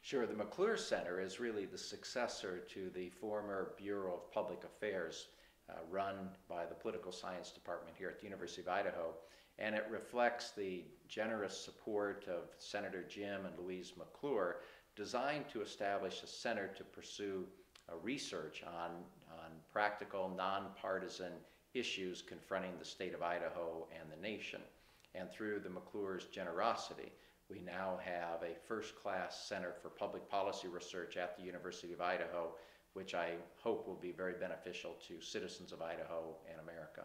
Sure, the McClure Center is really the successor to the former Bureau of Public Affairs run by the Political Science Department here at the University of Idaho, and it reflects the generous support of Senator Jim and Louise McClure, designed to establish a center to pursue research on practical, nonpartisan issues confronting the state of Idaho and the nation. And through the McClure's generosity, we now have a first-class Center for Public Policy Research at the University of Idaho, which I hope will be very beneficial to citizens of Idaho and America.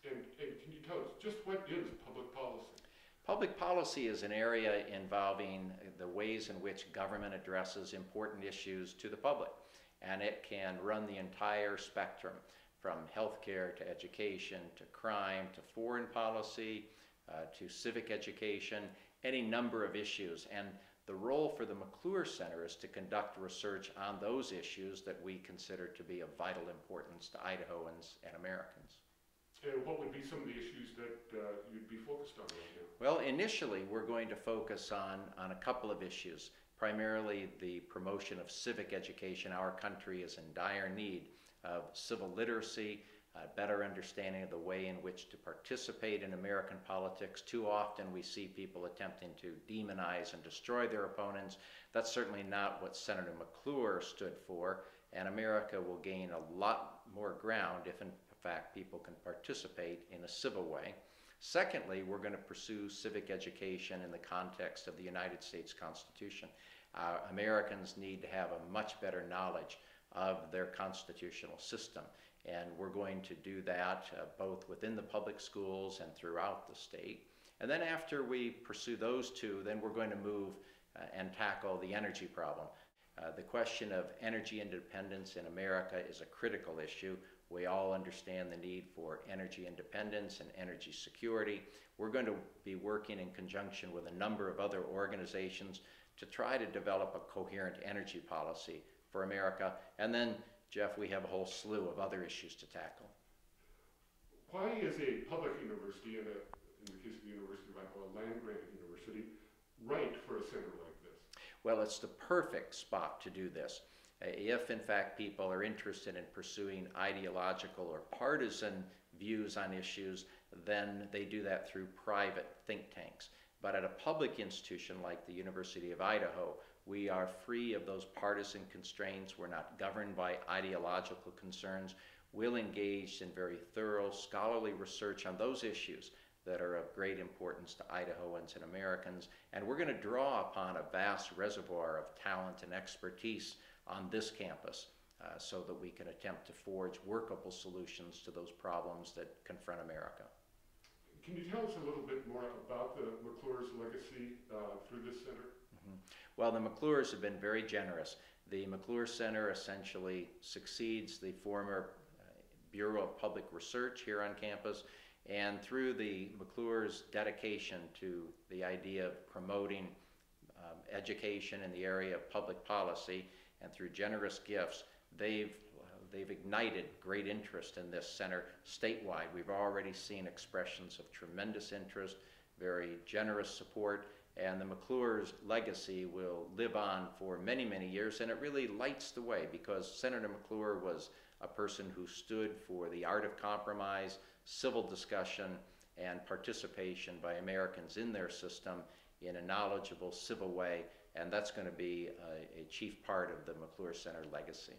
And can you tell us, just what is public policy? Public policy is an area involving the ways in which government addresses important issues to the public. And it can run the entire spectrum, from healthcare to education to crime to foreign policy to civic education, any number of issues. And the role for the McClure Center is to conduct research on those issues that we consider to be of vital importance to Idahoans and Americans. And what would be some of the issues that you'd be focused on right now? Well, initially we're going to focus on a couple of issues, primarily the promotion of civic education. Our country is in dire need of civil literacy, better understanding of the way in which to participate in American politics. Too often we see people attempting to demonize and destroy their opponents. That's certainly not what Senator McClure stood for, and America will gain a lot more ground if in fact people can participate in a civil way. Secondly, we're going to pursue civic education in the context of the United States Constitution. Americans need to have a much better knowledge of their constitutional system, and we're going to do that both within the public schools and throughout the state. And then after we pursue those two, then we're going to move and tackle the energy problem. The question of energy independence in America is a critical issue. We all understand the need for energy independence and energy security. We're going to be working in conjunction with a number of other organizations to try to develop a coherent energy policy for America. And then, Jeff, we have a whole slew of other issues to tackle. Why is a public university, in the case of the University of Idaho, a land-granted university, right for a center like this? Well, it's the perfect spot to do this. If, in fact, people are interested in pursuing ideological or partisan views on issues, then they do that through private think tanks. But at a public institution like the University of Idaho, we are free of those partisan constraints. We're not governed by ideological concerns. We'll engage in very thorough scholarly research on those issues that are of great importance to Idahoans and Americans. And we're going to draw upon a vast reservoir of talent and expertise on this campus so that we can attempt to forge workable solutions to those problems that confront America. Can you tell us a little bit more about the McClure's legacy through this center? Well, the McClures have been very generous. The McClure Center essentially succeeds the former Bureau of Public Research here on campus, and through the McClure's dedication to the idea of promoting education in the area of public policy, and through generous gifts, they've ignited great interest in this center statewide. We've already seen expressions of tremendous interest, very generous support, and the McClure's legacy will live on for many, many years, and it really lights the way because Senator McClure was a person who stood for the art of compromise, civil discussion, and participation by Americans in their system in a knowledgeable, civil way, and that's going to be a chief part of the McClure Center legacy.